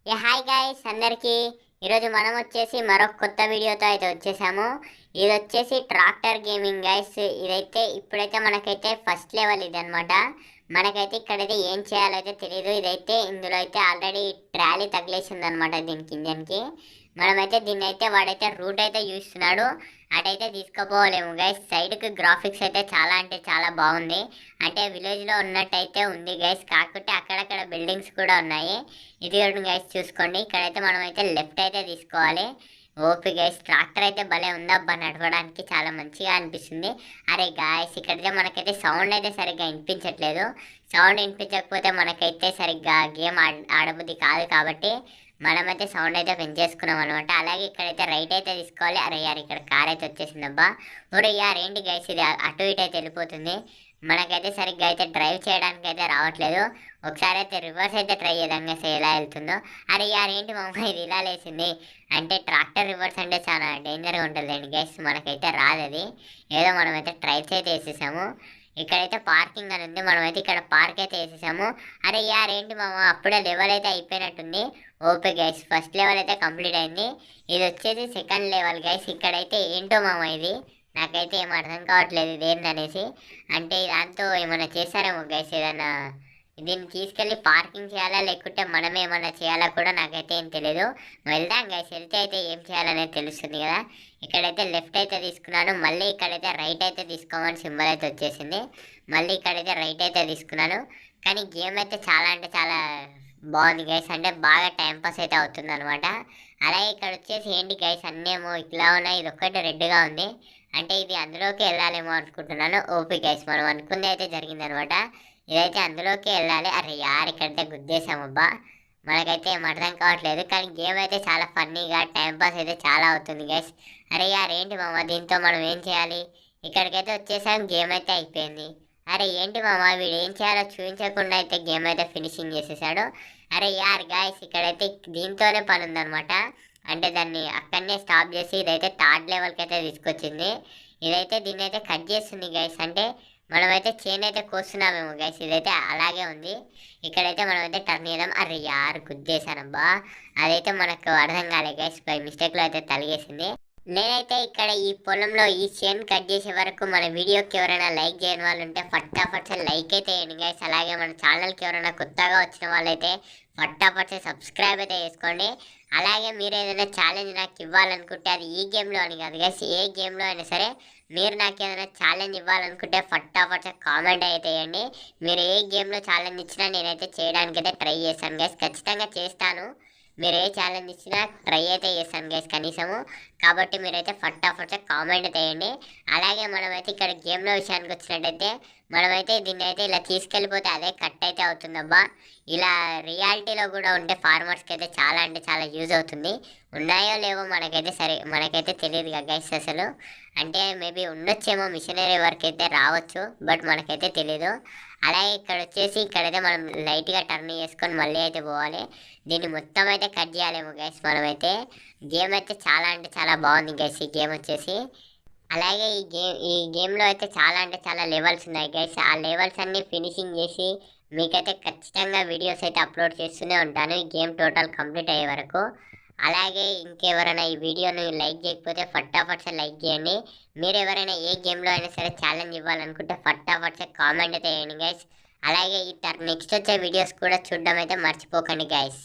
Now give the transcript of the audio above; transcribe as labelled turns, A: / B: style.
A: Hi guys అందరికీ ఈరోజు మనం వచ్చేసి మరొక కొత్త వీడియోతో అయితే వచ్చేసాము. ఇది వచ్చేసి ట్రాక్టర్ గేమింగ్ గైస్. ఇదైతే ఇప్పుడైతే మనకైతే ఫస్ట్ లెవెల్ ఇది అనమాట. మనకైతే ఇక్కడైతే ఏం చేయాలైతే తెలియదు. ఇదైతే ఇందులో అయితే ఆల్రెడీ ట్రాలీ తగిలేసింది అనమాట దీనికి ఇంజన్కి. మనమైతే దీన్ని అయితే వాడైతే రూట్ అయితే చూస్తున్నాడు, అటైతే తీసుకుపోలేము గైస్. సైడ్కి గ్రాఫిక్స్ అయితే చాలా అంటే చాలా బాగుంది, అంటే విలేజ్లో ఉన్నట్టయితే ఉంది గైస్. కాకపోతే అక్కడక్కడ బిల్డింగ్స్ కూడా ఉన్నాయి. ఇది కూడా గైస్ చూసుకోండి. ఇక్కడైతే మనం అయితే లెఫ్ట్ అయితే తీసుకోవాలి. ఓపి గైస్, ట్రాక్టర్ అయితే భలే ఉందబ్బా, నడవడానికి చాలా మంచిగా అనిపిస్తుంది. అరే గాయస్, ఇక్కడైతే మనకైతే సౌండ్ అయితే సరిగ్గా వినిపించట్లేదు. సౌండ్ వినిపించకపోతే మనకైతే సరిగ్గా గేమ్ ఆడబుద్ధి కాదు, కాబట్టి మనమైతే సౌండ్ అయితే పెంచేసుకున్నాం అనమాట. అలాగే ఇక్కడైతే రైట్ అయితే తీసుకోవాలి. అరే యార్, ఇక్కడ కార్ అయితే వచ్చేసిందబ్బా. ఒరే యార్, ఏంటి గైస్ ఇది అటు ఇటు అయితే వెళ్ళిపోతుంది. మనకైతే సరిగ్గా అయితే డ్రైవ్ చేయడానికి అయితే రావట్లేదు. ఒకసారి అయితే రివర్స్ అయితే ట్రై చేద్దాం గైస్, ఎలా వెళ్తుందో. అరే యార్, ఏంటి మా అమ్మాయి ఇది ఇలా లేసింది. అంటే ట్రాక్టర్ రివర్స్ అంటే చాలా డేంజర్గా ఉంటుందండి గైస్, మనకైతే రాదు అది. ఏదో మనమైతే ట్రైల్స్ అయితే వేసేసాము. ఇక్కడైతే పార్కింగ్ అని ఉంది, మనమైతే ఇక్కడ పార్క్ అయితే వేసేసాము. అరే యార్, ఏంటి మామ అప్పుడే లెవెల్ అయితే అయిపోయినట్టుంది. ఓకే గైస్, ఫస్ట్ లెవెల్ అయితే కంప్లీట్ అయింది. ఇది వచ్చేసి సెకండ్ లెవెల్ గైస్. ఇక్కడైతే ఏంటో మామ ఇది, నాకైతే ఏం అర్థం కావట్లేదు ఇది ఏంటనేసి. అంటే దాంతో ఏమైనా చేశారేమో గైస్, ఏదన్నా దీన్ని తీసుకెళ్ళి పార్కింగ్ చేయాలా లేకుంటే మనమే ఏమన్నా చేయాలా కూడా నాకైతే ఏం తెలియదు. వెళ్దాం గైస్, వెళ్తే అయితే ఏం చేయాలనేది తెలుస్తుంది కదా. ఇక్కడైతే లెఫ్ట్ అయితే తీసుకున్నాను, మళ్ళీ ఇక్కడైతే రైట్ అయితే తీసుకోమని సింబల్ అయితే వచ్చేసింది. మళ్ళీ ఇక్కడైతే రైట్ అయితే తీసుకున్నాను. కానీ గేమ్ అయితే చాలా అంటే చాలా బాగుంది గైస్, అంటే బాగా టైంపాస్ అయితే అవుతుంది అనమాట. అలాగే ఇక్కడ వచ్చేసి ఏంటి గైస్, అన్నేమో ఇట్లా ఉన్నాయి, ఇది ఒక్కటి రెడ్గా ఉంది. అంటే ఇది అందులోకి వెళ్ళాలేమో అనుకుంటున్నాను. ఓపీ గైస్, మనం అనుకుంది అయితే జరిగిందనమాట. ఇదైతే అందులోకి వెళ్ళాలి. అరే యార్, ఇక్కడైతే గుద్దేశామబ్బా. మనకైతే ఏం అర్థం కావట్లేదు, కానీ గేమ్ అయితే చాలా ఫన్నీగా టైంపాస్ అయితే చాలా అవుతుంది గైస్. అరే యార్, ఏంటి మామ దీంతో మనం ఏం చేయాలి. ఇక్కడికైతే వచ్చేసాం, గేమ్ అయితే అయిపోయింది. అరే ఏంటి మామ, వీడు ఏం చేయాలో చూపించకుండా అయితే గేమ్ అయితే ఫినిషింగ్ చేసేసాడు. అరే యార్ గాయస్, ఇక్కడైతే దీంతోనే పని ఉందనమాట. అంటే దాన్ని అక్కడనే స్టాప్ చేసి ఇదైతే థర్డ్ లెవెల్కి అయితే తీసుకొచ్చింది. ఇదైతే దీన్ని అయితే కట్ చేస్తుంది గైస్, అంటే మనమైతే చైన్ అయితే కోస్తున్నామేమో గైస్. ఇదైతే అలాగే ఉంది. ఇక్కడైతే మనమైతే టర్న్ చేద్దాం. అరే యార్, గుద్దేశానబ్బా. అదైతే మనకు అర్థం కాలే గైస్, బై మిస్టేక్లో అయితే తలిగేసింది. నేనైతే ఇక్కడ ఈ పొలంలో ఈ చైన్ కట్ చేసే వరకు మన వీడియోకి ఎవరైనా లైక్ చేయని వాళ్ళు ఉంటే ఫటాఫట్ లైక్ అయితే వేయండి గైస్. అలాగే మన ఛానల్కి ఎవరైనా కొత్తగా వచ్చిన వాళ్ళైతే ఫటాఫట్ సబ్స్క్రైబ్ అయితే చేసుకోండి. అలాగే మీరు ఏదైనా ఛాలెంజ్ నాకు ఇవ్వాలనుకుంటే అది ఈ గేమ్లో అని కాదు గైస్, ఏ గేమ్లో అయినా సరే మీరు నాకు ఏదైనా ఛాలెంజ్ ఇవ్వాలనుకుంటే ఫటాఫట్ కామెంట్ అయితే వేయండి. మీరు ఏ గేమ్లో ఛాలెంజ్ ఇచ్చినా నేనైతే చేయడానికి అయితే ట్రై చేస్తాను గైస్, ఖచ్చితంగా చేస్తాను. మీరు ఏ ఛాలెంజ్ ఇచ్చినా ట్రై అయితే చేస్తాను గైస్ కనీసము. కాబట్టి మీరైతే ఫటాఫట్ కామెంట్ చేయండి. అలాగే మనమైతే ఇక్కడ గేమ్లో విషయానికి వచ్చినట్టయితే మనమైతే దీన్ని అయితే ఇలా తీసుకెళ్ళిపోతే అదే కట్ అయితే అవుతుందబ్బా. ఇలా రియాలిటీలో కూడా ఉంటే ఫార్మర్స్కి అయితే చాలా అంటే చాలా యూజ్ అవుతుంది. ఉన్నాయో లేవో మనకైతే తెలియదు కదా గైస్ అసలు. అంటే మేబీ ఉండొచ్చేమో, మిషనరీ వర్క్ అయితే రావచ్చు, బట్ మనకైతే తెలీదు. అలాగే ఇక్కడ వచ్చేసి ఇక్కడైతే మనం లైట్గా టర్న్ చేసుకొని మళ్ళీ అయితే పోవాలి. దీన్ని మొత్తం అయితే కట్ చేయాలేమో గైస్ మనమైతే. గేమ్ అయితే చాలా అంటే చాలా బాగుంది గైస్ ఈ గేమ్ వచ్చేసి. అలాగే ఈ గేమ్లో అయితే చాలా అంటే చాలా లెవెల్స్ ఉన్నాయి గైస్. ఆ లెవెల్స్ అన్నీ ఫినిషింగ్ చేసి మీకైతే ఖచ్చితంగా వీడియోస్ అయితే అప్లోడ్ చేస్తూనే ఉంటాను ఈ గేమ్ టోటల్ కంప్లీట్ అయ్యే వరకు. అలాగే ఇంకెవరైనా ఈ వీడియోని లైక్ చేయకపోతే ఫటాఫట్ లైక్ చేయండి. మీరు ఎవరైనా ఏ గేమ్లో అయినా సరే ఛాలెంజ్ ఇవ్వాలనుకుంటే ఫటాఫట్ కామెంట్ అయితే వేయండి గైస్. అలాగే ఈ నెక్స్ట్ వచ్చే వీడియోస్ కూడా చూడడం అయితే మర్చిపోకండి గైస్.